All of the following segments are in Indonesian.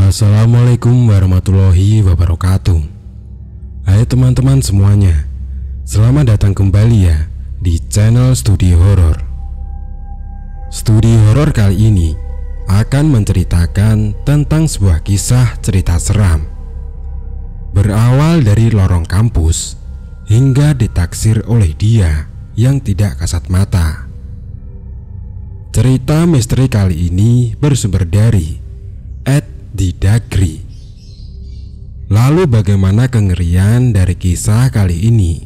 Assalamualaikum warahmatullahi wabarakatuh. Hai teman-teman semuanya, selamat datang kembali ya di channel Studi Horor. Studi Horor kali ini akan menceritakan tentang sebuah kisah cerita seram, berawal dari lorong kampus hingga ditaksir oleh dia yang tidak kasat mata. Cerita misteri kali ini bersumber dari @didagri. Lalu bagaimana kengerian dari kisah kali ini?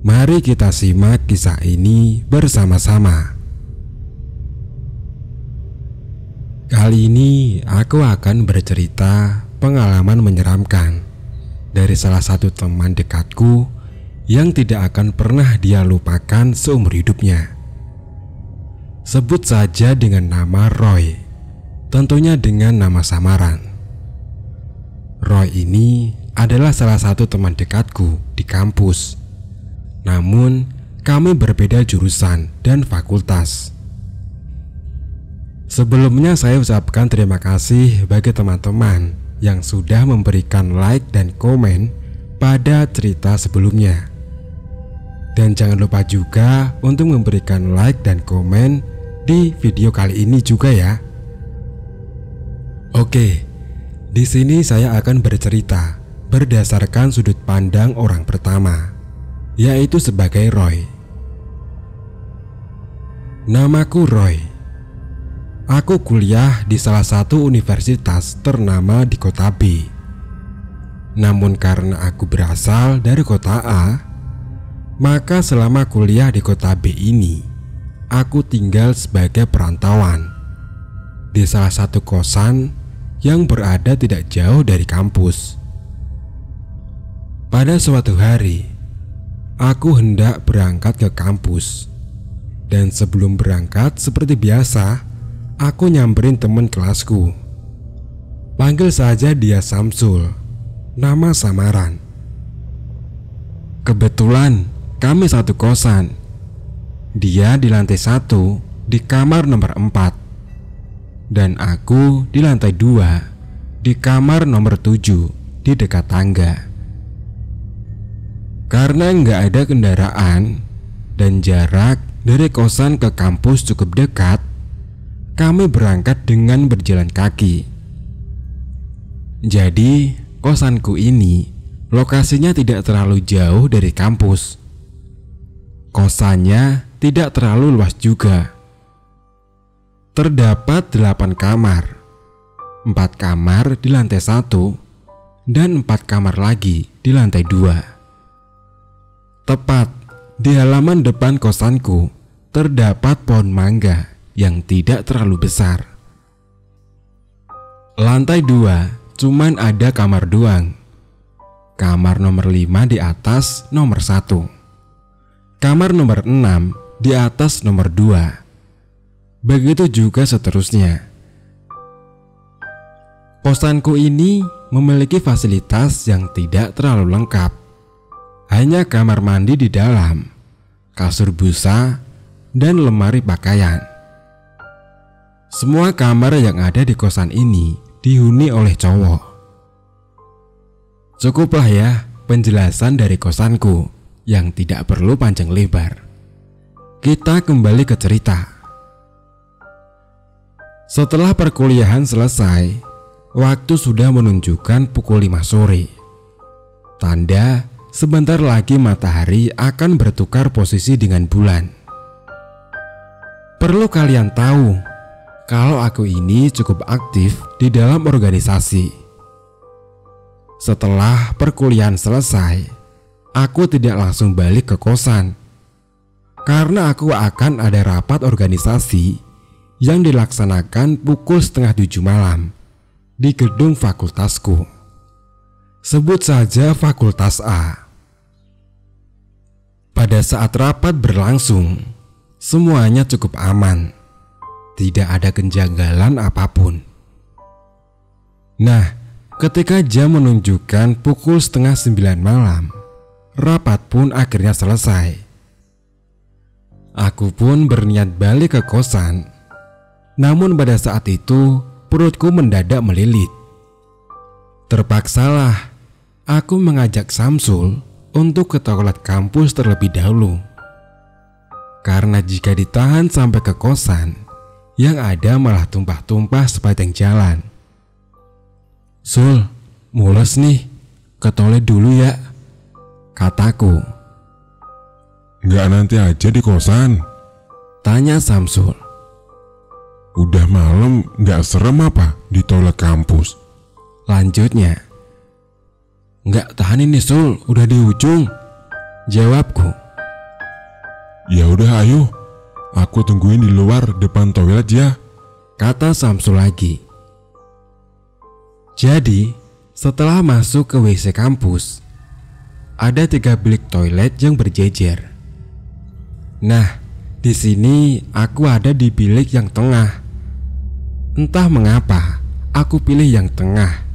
Mari kita simak kisah ini bersama-sama. Kali ini aku akan bercerita pengalaman menyeramkan dari salah satu teman dekatku yang tidak akan pernah dia lupakan seumur hidupnya. Sebut saja dengan nama Roy, tentunya dengan nama samaran. Roy ini adalah salah satu teman dekatku di kampus. Namun kami berbeda jurusan dan fakultas. Sebelumnya saya ucapkan terima kasih bagi teman-teman yang sudah memberikan like dan komen pada cerita sebelumnya. Dan jangan lupa juga untuk memberikan like dan komen di video kali ini juga ya. Oke, di sini saya akan bercerita berdasarkan sudut pandang orang pertama, yaitu sebagai Roy. Namaku Roy. Aku kuliah di salah satu universitas ternama di kota B. Namun karena aku berasal dari kota A, maka selama kuliah di kota B ini, aku tinggal sebagai perantauan di salah satu kosan yang berada tidak jauh dari kampus. Pada suatu hari, aku hendak berangkat ke kampus. Dan sebelum berangkat seperti biasa, aku nyamperin teman kelasku. Panggil saja dia Samsul, nama samaran. Kebetulan kami satu kosan. Dia di lantai 1 di kamar nomor 4, dan aku di lantai 2 di kamar nomor 7 di dekat tangga. Karena nggak ada kendaraan dan jarak dari kosan ke kampus cukup dekat, kami berangkat dengan berjalan kaki. Jadi kosanku ini lokasinya tidak terlalu jauh dari kampus. Kosannya tidak terlalu luas juga. Terdapat 8 kamar, 4 kamar di lantai 1 dan 4 kamar lagi di lantai 2. Tepat di halaman depan kosanku terdapat pohon mangga yang tidak terlalu besar. Lantai 2 cuman ada kamar doang. Kamar nomor 5 di atas nomor 1. Kamar nomor 6 di atas nomor 2. Begitu juga seterusnya. Kosanku ini memiliki fasilitas yang tidak terlalu lengkap. Hanya kamar mandi di dalam, kasur busa, dan lemari pakaian. Semua kamar yang ada di kosan ini dihuni oleh cowok. Cukuplah ya penjelasan dari kosanku yang tidak perlu panjang lebar. Kita kembali ke cerita. Setelah perkuliahan selesai, waktu sudah menunjukkan pukul 5 sore. Tanda sebentar lagi matahari akan bertukar posisi dengan bulan. Perlu kalian tahu, kalau aku ini cukup aktif di dalam organisasi. Setelah perkuliahan selesai, aku tidak langsung balik ke kosan, karena aku akan ada rapat organisasi yang dilaksanakan pukul 6:30 malam di gedung fakultasku. Sebut saja Fakultas A. Pada saat rapat berlangsung, semuanya cukup aman. Tidak ada kejanggalan apapun. Nah, ketika jam menunjukkan pukul 8:30 malam, rapat pun akhirnya selesai. Aku pun berniat balik ke kosan. Namun pada saat itu perutku mendadak melilit. Terpaksalah aku mengajak Samsul untuk ke toilet kampus terlebih dahulu. Karena jika ditahan sampai ke kosan, yang ada malah tumpah-tumpah sepanjang jalan. "Sul, mules nih, ke toilet dulu ya," kataku. "Nggak nanti aja di kosan?" tanya Samsul. "Udah malam, nggak serem apa di toilet kampus?" lanjutnya. "Nggak tahan ini Sul, udah di ujung," jawabku. "Ya udah ayo, aku tungguin di luar depan toilet ya," kata Samsul lagi. Jadi setelah masuk ke WC kampus, ada 3 bilik toilet yang berjejer. Nah, di sini aku ada di bilik yang tengah. Entah mengapa aku pilih yang tengah,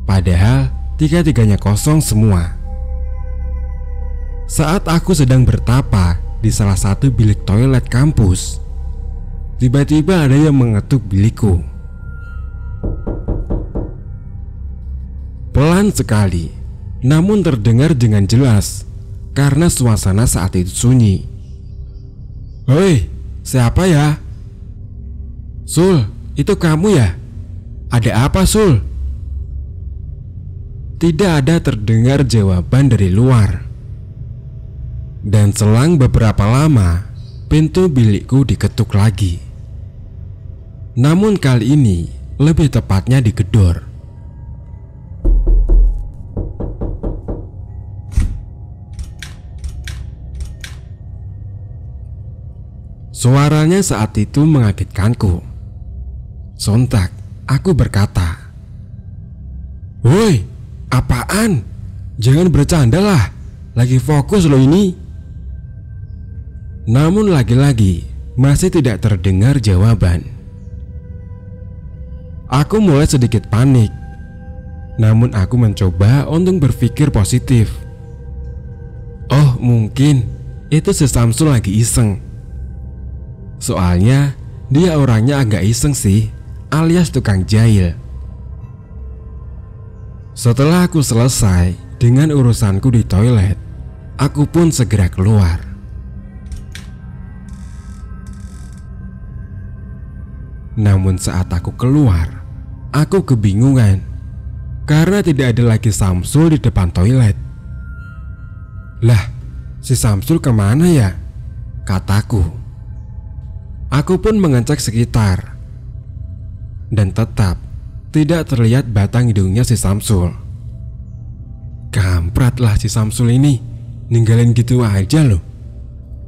padahal 3-tiganya kosong semua. Saat aku sedang bertapa di salah satu bilik toilet kampus, tiba-tiba ada yang mengetuk bilikku. Pelan sekali, namun terdengar dengan jelas karena suasana saat itu sunyi. "Hoi, siapa ya?" "Sul, itu kamu ya? Ada apa Sul?" Tidak ada terdengar jawaban dari luar. Dan selang beberapa lama, pintu bilikku diketuk lagi. Namun kali ini lebih tepatnya digedor. Suaranya saat itu mengagetkanku. Sontak aku berkata, "Woi, apaan? Jangan bercanda lah, lagi fokus lo ini." Namun lagi-lagi masih tidak terdengar jawaban. Aku mulai sedikit panik. Namun aku mencoba untuk berpikir positif. Oh, mungkin itu si Samsul lagi iseng. Soalnya dia orangnya agak iseng sih, alias tukang jahil. Setelah aku selesai dengan urusanku di toilet, aku pun segera keluar. Namun saat aku keluar, aku kebingungan karena tidak ada lagi Samsul di depan toilet. "Lah, si Samsul kemana ya?" kataku. Aku pun mengecek sekitar, dan tetap tidak terlihat batang hidungnya si Samsul. Kampratlah si Samsul ini, ninggalin gitu aja loh,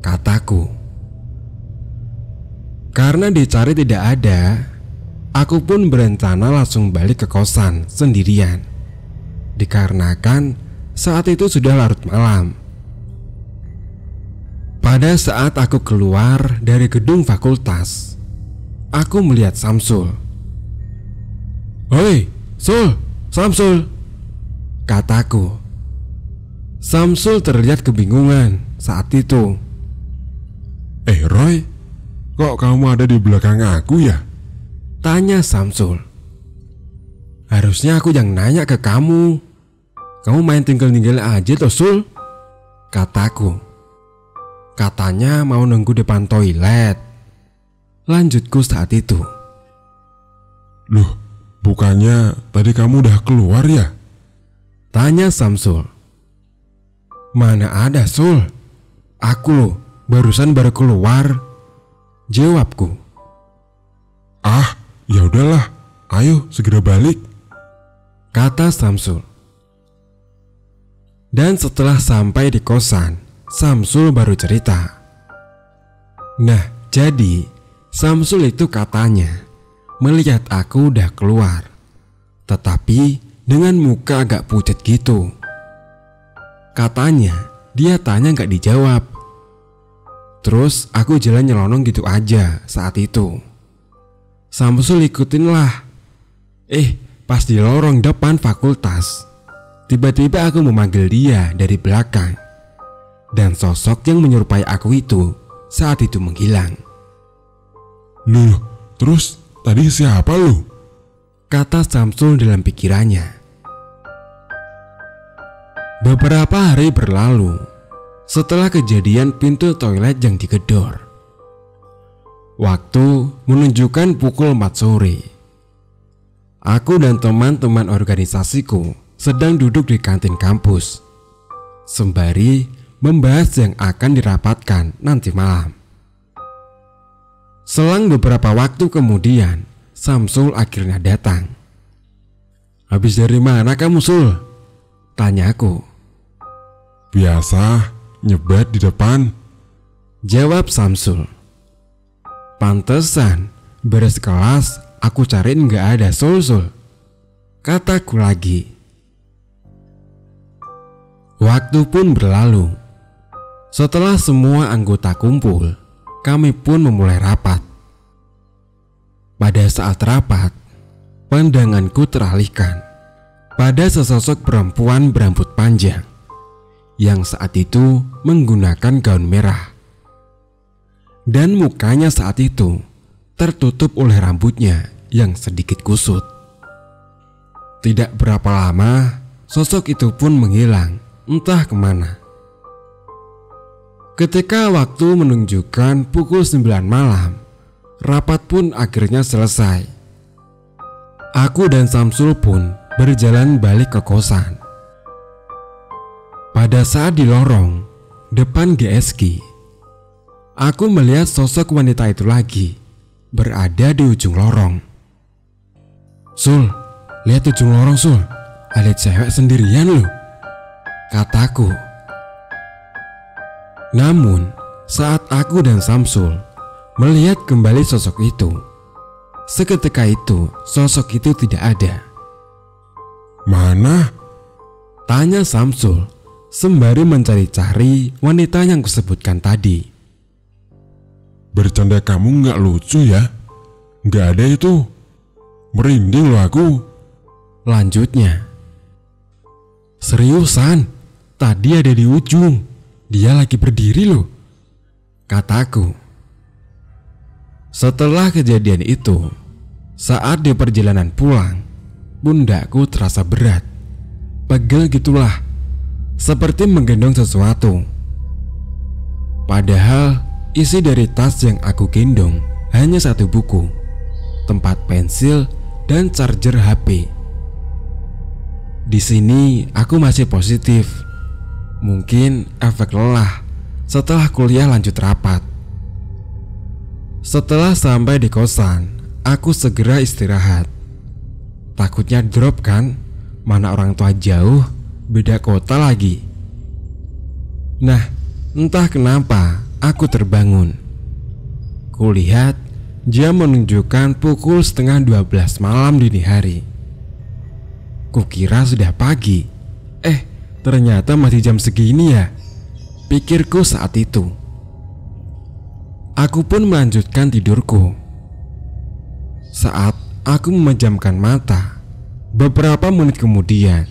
kataku. Karena dicari tidak ada, aku pun berencana langsung balik ke kosan sendirian. Dikarenakan saat itu sudah larut malam. Pada saat aku keluar dari gedung fakultas, aku melihat Samsul. "Hoi, Sul, Samsul," kataku. Samsul terlihat kebingungan saat itu. Roy, kok kamu ada di belakang aku ya?" tanya Samsul. "Harusnya aku yang nanya ke kamu. Kamu main tinggal-tinggal aja toh Sul," kataku. "Katanya mau nunggu depan toilet," lanjutku saat itu. "Loh, bukannya tadi kamu udah keluar ya?" tanya Samsul. "Mana ada Sul, aku loh barusan baru keluar," jawabku. "Ah, ya udahlah, ayo segera balik," kata Samsul. Dan setelah sampai di kosan, Samsul baru cerita. Nah, jadi Samsul itu katanya melihat aku udah keluar, tetapi dengan muka agak pucat gitu. Katanya dia tanya gak dijawab. Terus aku jalan nyelonong gitu aja saat itu. Samsul ikutin lah. Pas di lorong depan fakultas, tiba-tiba aku memanggil dia dari belakang. Dan sosok yang menyerupai aku itu saat itu menghilang. "Loh, terus tadi siapa lu?" kata Samsul dalam pikirannya. Beberapa hari berlalu setelah kejadian pintu toilet yang digedor. Waktu menunjukkan pukul 4 sore. Aku dan teman-teman organisasiku sedang duduk di kantin kampus, sembari membahas yang akan dirapatkan nanti malam. Selang beberapa waktu kemudian, Samsul akhirnya datang. "Habis dari mana kamu, Sul?" tanyaku. "Biasa, nyebat di depan," jawab Samsul. "Pantesan, beres kelas aku cariin gak ada Sul, kataku lagi. Waktu pun berlalu. Setelah semua anggota kumpul, kami pun memulai rapat. Pada saat rapat, pandanganku teralihkan pada sesosok perempuan berambut panjang yang saat itu menggunakan gaun merah. Dan mukanya saat itu tertutup oleh rambutnya yang sedikit kusut. Tidak berapa lama, sosok itu pun menghilang entah kemana. Ketika waktu menunjukkan pukul 9 malam, rapat pun akhirnya selesai. Aku dan Samsul pun berjalan balik ke kosan. Pada saat di lorong depan GSK, aku melihat sosok wanita itu lagi berada di ujung lorong. "Sul, lihat ujung lorong, Sul. Ada cewek sendirian loh," kataku. Namun saat aku dan Samsul melihat kembali sosok itu, seketika itu sosok itu tidak ada. "Mana?" tanya Samsul sembari mencari-cari wanita yang kusebutkan tadi. "Bercanda kamu nggak lucu ya? Nggak ada itu. Merinding loh aku," lanjutnya. "Seriusan, tadi ada di ujung. Dia lagi berdiri loh," kataku. Setelah kejadian itu, saat di perjalanan pulang, pundakku terasa berat, pegel gitulah, seperti menggendong sesuatu. Padahal isi dari tas yang aku gendong hanya satu buku, tempat pensil, dan charger HP. Di sini aku masih positif. Mungkin efek lelah setelah kuliah lanjut rapat. Setelah sampai di kosan, aku segera istirahat. Takutnya drop kan, mana orang tua jauh, beda kota lagi. Nah, entah kenapa aku terbangun. Kulihat jam menunjukkan pukul setengah 12 malam dini hari. Kukira sudah pagi. Ternyata masih jam segini ya, pikirku saat itu. Aku pun melanjutkan tidurku. Saat aku memejamkan mata, beberapa menit kemudian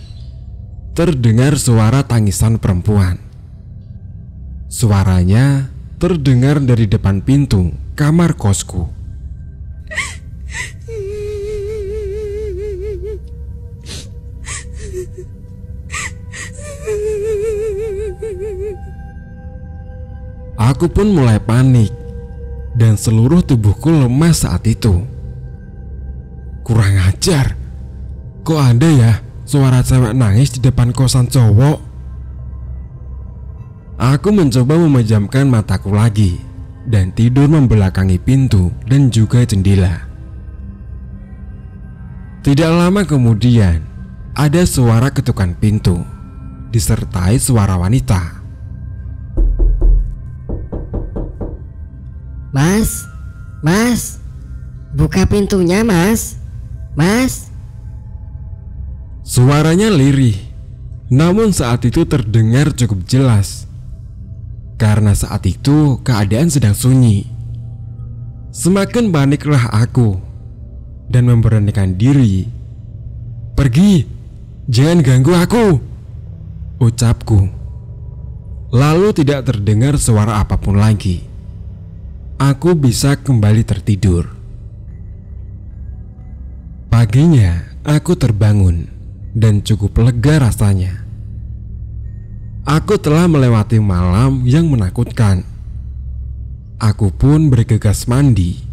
terdengar suara tangisan perempuan. Suaranya terdengar dari depan pintu kamar kosku. Aku pun mulai panik dan seluruh tubuhku lemas saat itu. Kurang ajar, kok ada ya suara cewek nangis di depan kosan cowok? Aku mencoba memejamkan mataku lagi dan tidur membelakangi pintu dan juga jendela. Tidak lama kemudian, ada suara ketukan pintu disertai suara wanita. Mas, buka pintunya mas. Suaranya lirih, namun saat itu terdengar cukup jelas. Karena saat itu keadaan sedang sunyi. Semakin paniklah aku dan memberanikan diri. "Pergi, jangan ganggu aku," ucapku. Lalu tidak terdengar suara apapun lagi. Aku bisa kembali tertidur. Paginya aku terbangun dan cukup lega rasanya. Aku telah melewati malam yang menakutkan. Aku pun bergegas mandi,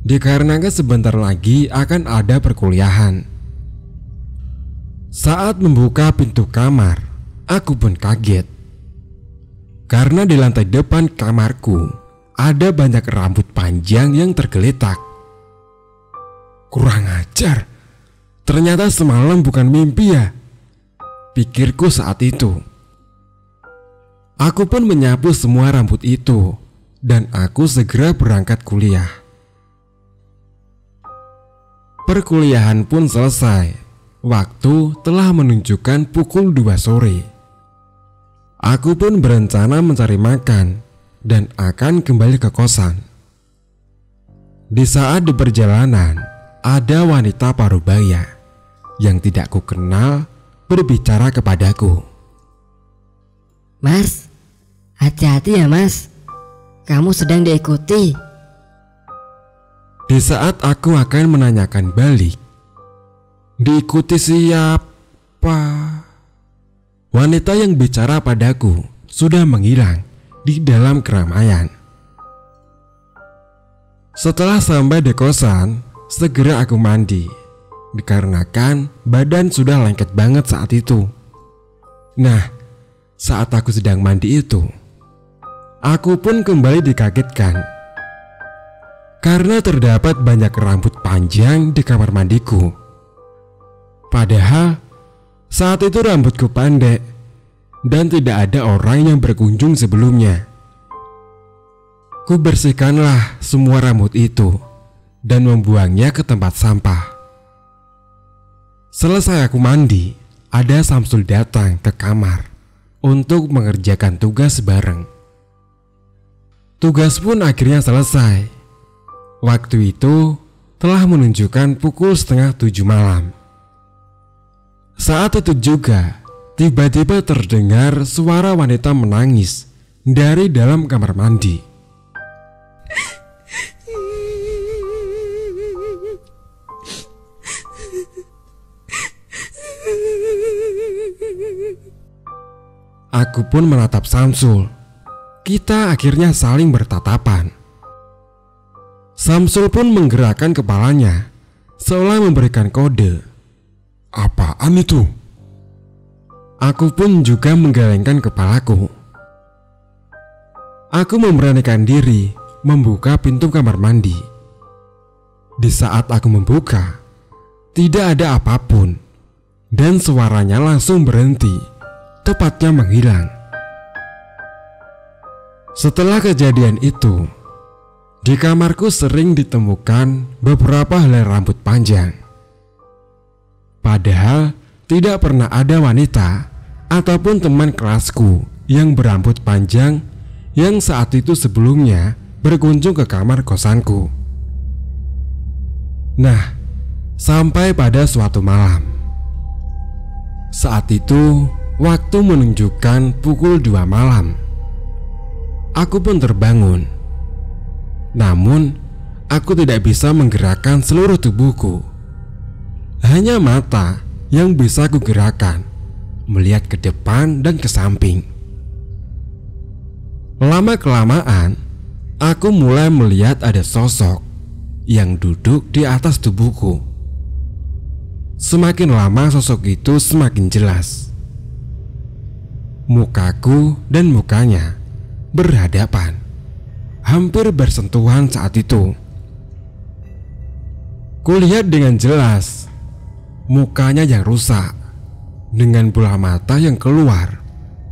dikarenakan sebentar lagi akan ada perkuliahan. Saat membuka pintu kamar, aku pun kaget. Karena di lantai depan kamarku ada banyak rambut panjang yang tergeletak. Kurang ajar, ternyata semalam bukan mimpi ya, pikirku saat itu. Aku pun menyapu semua rambut itu dan aku segera berangkat kuliah. Perkuliahan pun selesai. Waktu telah menunjukkan pukul 2 sore. Aku pun berencana mencari makan dan akan kembali ke kosan. Di saat di perjalanan, ada wanita parubaya yang tidak kukenal berbicara kepadaku. Mas, hati-hati ya mas, kamu sedang diikuti. Di saat aku akan menanyakan balik, diikuti siapa? Wanita yang bicara padaku sudah menghilang di dalam keramaian. Setelah sampai di kosan, segera aku mandi, dikarenakan badan sudah lengket banget saat itu. Nah, saat aku sedang mandi itu, aku pun kembali dikagetkan karena terdapat banyak rambut panjang di kamar mandiku. Padahal saat itu rambutku pendek dan tidak ada orang yang berkunjung sebelumnya. Ku bersihkanlah semua rambut itu dan membuangnya ke tempat sampah. Selesai aku mandi, ada Samsul datang ke kamar untuk mengerjakan tugas bareng. Tugas pun akhirnya selesai. Waktu itu telah menunjukkan pukul 6:30 malam. Saat itu juga tiba-tiba terdengar suara wanita menangis dari dalam kamar mandi. Aku pun menatap Samsul. Kita akhirnya saling bertatapan. Samsul pun menggerakkan kepalanya seolah memberikan kode. Apaan itu? Aku pun juga menggelengkan kepalaku. Aku memberanikan diri membuka pintu kamar mandi. Di saat aku membuka, tidak ada apapun dan suaranya langsung berhenti, tepatnya menghilang. Setelah kejadian itu, di kamarku sering ditemukan beberapa helai rambut panjang. Padahal tidak pernah ada wanita ataupun teman kelasku yang berambut panjang yang saat itu sebelumnya berkunjung ke kamar kosanku. Nah, sampai pada suatu malam. Saat itu waktu menunjukkan pukul 2 malam. Aku pun terbangun. Namun, aku tidak bisa menggerakkan seluruh tubuhku. Hanya mata yang bisa kugerakkan, melihat ke depan dan ke samping. Lama-kelamaan, aku mulai melihat ada sosok yang duduk di atas tubuhku. Semakin lama sosok itu semakin jelas. Mukaku dan mukanya berhadapan, hampir bersentuhan saat itu. Kulihat dengan jelas mukanya yang rusak, dengan bola mata yang keluar,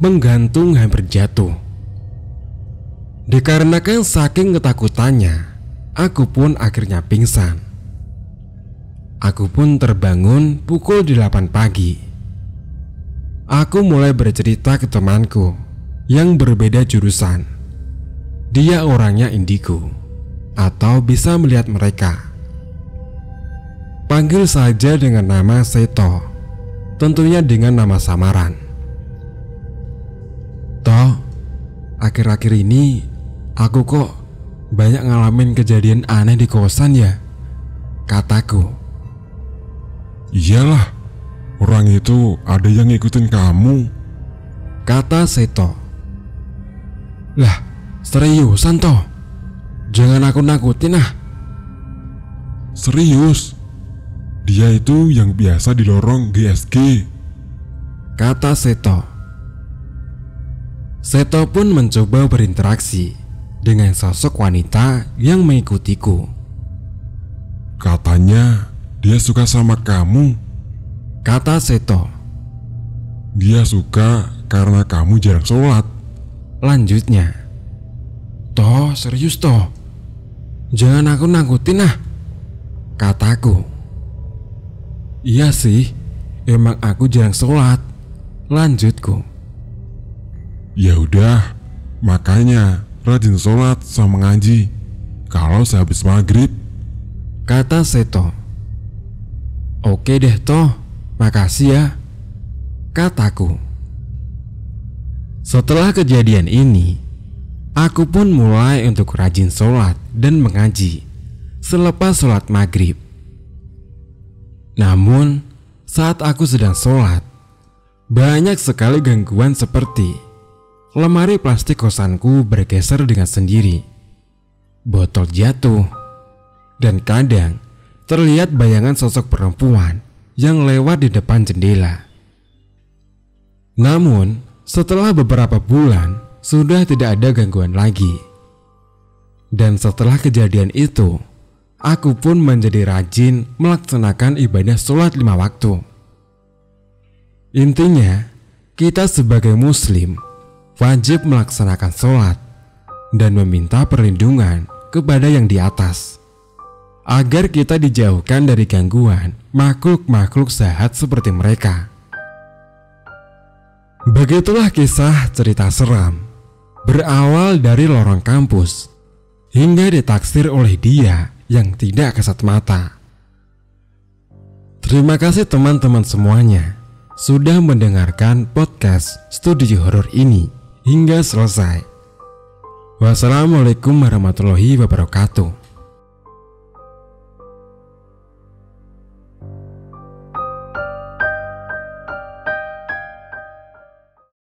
menggantung hampir jatuh. Dikarenakan saking ketakutannya, aku pun akhirnya pingsan. Aku pun terbangun pukul 8 pagi. Aku mulai bercerita ke temanku yang berbeda jurusan. Dia orangnya indigo, atau bisa melihat mereka. Panggil saja dengan nama Seto, tentunya dengan nama samaran. Toh, akhir-akhir ini aku kok banyak ngalamin kejadian aneh di kosan ya, kataku. Iyalah, orang itu ada yang ngikutin kamu, kata Seto. Lah, seriusan toh? Jangan aku nakutin ah. Serius? Dia itu yang biasa di lorong GSG, kata Seto. Seto pun mencoba berinteraksi dengan sosok wanita yang mengikutiku. Katanya dia suka sama kamu. Kata Seto. Dia suka karena kamu jarang sholat. Lanjutnya. Toh, serius toh? Jangan aku nakutin ah, kataku. Iya sih, emang aku jarang sholat, lanjutku. Ya udah, makanya rajin sholat sama ngaji kalau sehabis maghrib, kata Seto. Oke deh toh, makasih ya, kataku. Setelah kejadian ini, aku pun mulai untuk rajin sholat dan mengaji selepas sholat maghrib. Namun, saat aku sedang sholat, banyak sekali gangguan seperti lemari plastik kosanku bergeser dengan sendiri, botol jatuh, dan kadang terlihat bayangan sosok perempuan yang lewat di depan jendela. Namun, setelah beberapa bulan, sudah tidak ada gangguan lagi. Dan setelah kejadian itu, aku pun menjadi rajin melaksanakan ibadah sholat 5 waktu. Intinya, kita sebagai muslim wajib melaksanakan sholat dan meminta perlindungan kepada yang di atas, agar kita dijauhkan dari gangguan makhluk-makhluk jahat seperti mereka. Begitulah kisah cerita seram berawal dari lorong kampus hingga ditaksir oleh dia yang tidak kasat mata. Terima kasih teman-teman semuanya sudah mendengarkan podcast Studio Horor ini hingga selesai. Wassalamualaikum warahmatullahi wabarakatuh.